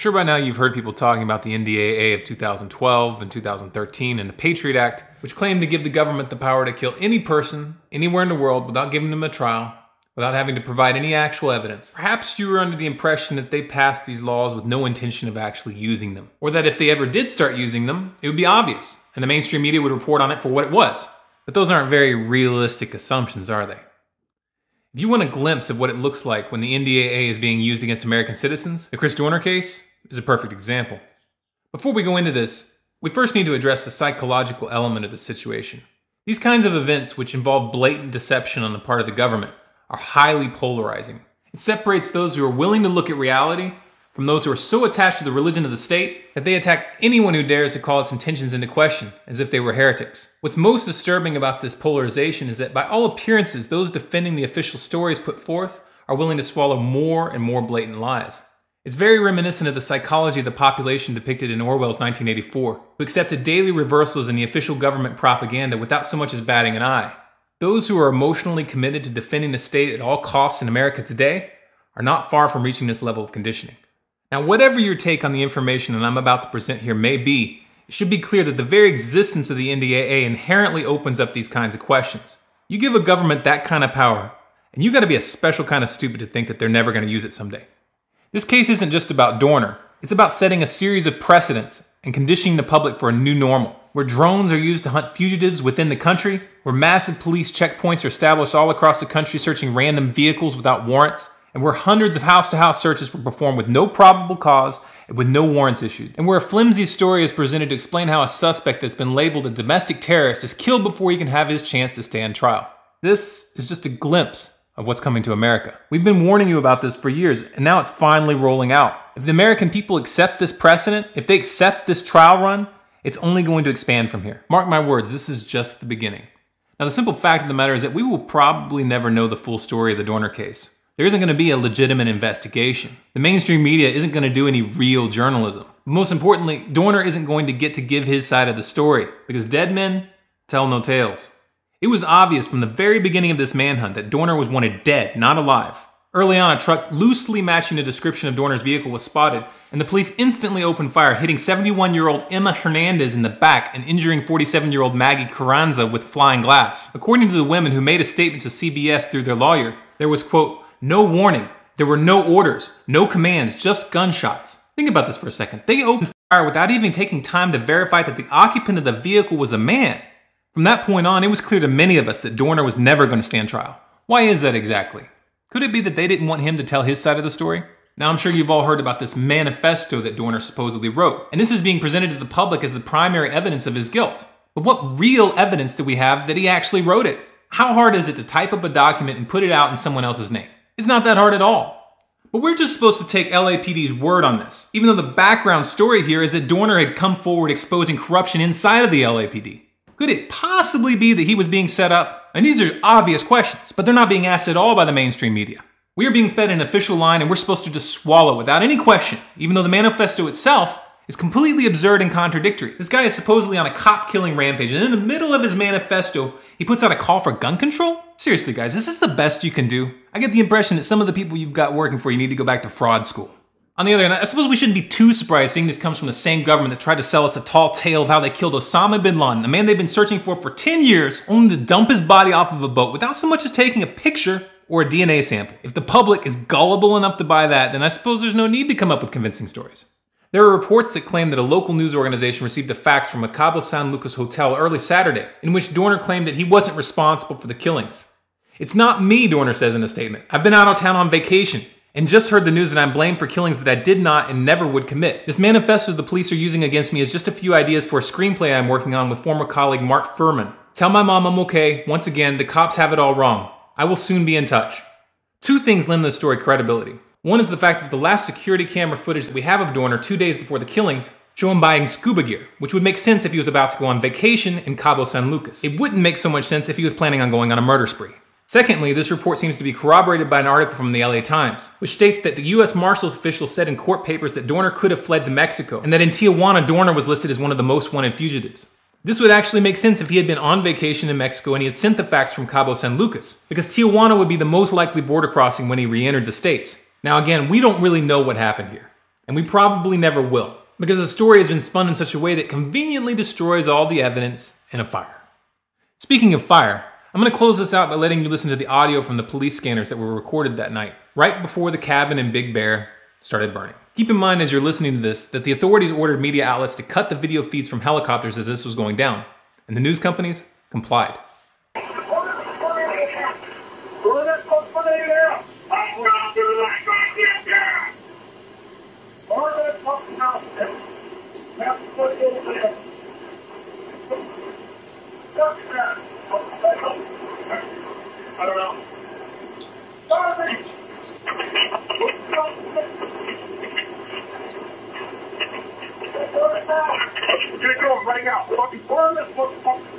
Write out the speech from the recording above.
Sure, by now you've heard people talking about the NDAA of 2012 and 2013 and the Patriot Act, which claimed to give the government the power to kill any person anywhere in the world without giving them a trial, without having to provide any actual evidence. Perhaps you were under the impression that they passed these laws with no intention of actually using them, or that if they ever did start using them, it would be obvious, and the mainstream media would report on it for what it was. But those aren't very realistic assumptions, are they? If you want a glimpse of what it looks like when the NDAA is being used against American citizens, the Chris Dorner case is a perfect example. Before we go into this, we first need to address the psychological element of the situation. These kinds of events, which involve blatant deception on the part of the government, are highly polarizing. It separates those who are willing to look at reality from those who are so attached to the religion of the state that they attack anyone who dares to call its intentions into question, as if they were heretics. What's most disturbing about this polarization is that by all appearances, those defending the official stories put forth are willing to swallow more and more blatant lies. It's very reminiscent of the psychology of the population depicted in Orwell's 1984, who accepted daily reversals in the official government propaganda without so much as batting an eye. Those who are emotionally committed to defending the state at all costs in America today are not far from reaching this level of conditioning. Now, whatever your take on the information that I'm about to present here may be, it should be clear that the very existence of the NDAA inherently opens up these kinds of questions. You give a government that kind of power, and you gotta be a special kind of stupid to think that they're never gonna use it someday. This case isn't just about Dorner. It's about setting a series of precedents and conditioning the public for a new normal, where drones are used to hunt fugitives within the country, where massive police checkpoints are established all across the country searching random vehicles without warrants, and where hundreds of house-to-house searches were performed with no probable cause and with no warrants issued, and where a flimsy story is presented to explain how a suspect that's been labeled a domestic terrorist is killed before he can have his chance to stand trial. This is just a glimpse of what's coming to America. We've been warning you about this for years, and now it's finally rolling out. If the American people accept this precedent, if they accept this trial run, it's only going to expand from here. Mark my words, this is just the beginning. Now, the simple fact of the matter is that we will probably never know the full story of the Dorner case. There isn't going to be a legitimate investigation. The mainstream media isn't going to do any real journalism. But most importantly, Dorner isn't going to get to give his side of the story, because dead men tell no tales. It was obvious from the very beginning of this manhunt that Dorner was wanted dead, not alive. Early on, a truck loosely matching the description of Dorner's vehicle was spotted, and the police instantly opened fire, hitting 71-year-old Emma Hernandez in the back and injuring 47-year-old Maggie Carranza with flying glass. According to the women who made a statement to CBS through their lawyer, there was, quote, "no warning. There were no orders, no commands, just gunshots." Think about this for a second. They opened fire without even taking time to verify that the occupant of the vehicle was a man. From that point on, it was clear to many of us that Dorner was never going to stand trial. Why is that exactly? Could it be that they didn't want him to tell his side of the story? Now, I'm sure you've all heard about this manifesto that Dorner supposedly wrote, and this is being presented to the public as the primary evidence of his guilt. But what real evidence do we have that he actually wrote it? How hard is it to type up a document and put it out in someone else's name? It's not that hard at all. But we're just supposed to take LAPD's word on this, even though the background story here is that Dorner had come forward exposing corruption inside of the LAPD. Could it possibly be that he was being set up? And these are obvious questions, but they're not being asked at all by the mainstream media. We are being fed an official line and we're supposed to just swallow without any question, even though the manifesto itself is completely absurd and contradictory. This guy is supposedly on a cop-killing rampage, and in the middle of his manifesto, he puts out a call for gun control? Seriously, guys, is this the best you can do? I get the impression that some of the people you've got working for you need to go back to fraud school. On the other hand, I suppose we shouldn't be too surprised seeing this comes from the same government that tried to sell us a tall tale of how they killed Osama bin Laden, a man they've been searching for 10 years, only to dump his body off of a boat without so much as taking a picture or a DNA sample. If the public is gullible enough to buy that, then I suppose there's no need to come up with convincing stories. There are reports that claim that a local news organization received a fax from a Cabo San Lucas hotel early Saturday, in which Dorner claimed that he wasn't responsible for the killings. "It's not me," Dorner says in a statement. "I've been out of town on vacation and just heard the news that I'm blamed for killings that I did not and never would commit. This manifesto the police are using against me is just a few ideas for a screenplay I'm working on with former colleague Mark Furman. Tell my mom I'm okay. Once again, the cops have it all wrong. I will soon be in touch." Two things lend this story credibility. One is the fact that the last security camera footage that we have of Dorner 2 days before the killings show him buying scuba gear, which would make sense if he was about to go on vacation in Cabo San Lucas. It wouldn't make so much sense if he was planning on going on a murder spree. Secondly, this report seems to be corroborated by an article from the LA Times, which states that the U.S. Marshals officials said in court papers that Dorner could have fled to Mexico, and that in Tijuana, Dorner was listed as one of the most wanted fugitives. This would actually make sense if he had been on vacation in Mexico and he had sent the fax from Cabo San Lucas, because Tijuana would be the most likely border crossing when he re-entered the States. Now again, we don't really know what happened here. And we probably never will, because the story has been spun in such a way that conveniently destroys all the evidence in a fire. Speaking of fire, I'm going to close this out by letting you listen to the audio from the police scanners that were recorded that night, right before the cabin in Big Bear started burning. Keep in mind as you're listening to this that the authorities ordered media outlets to cut the video feeds from helicopters as this was going down, and the news companies complied. I don't know. Get it going right now. Fucking burn this motherfucker.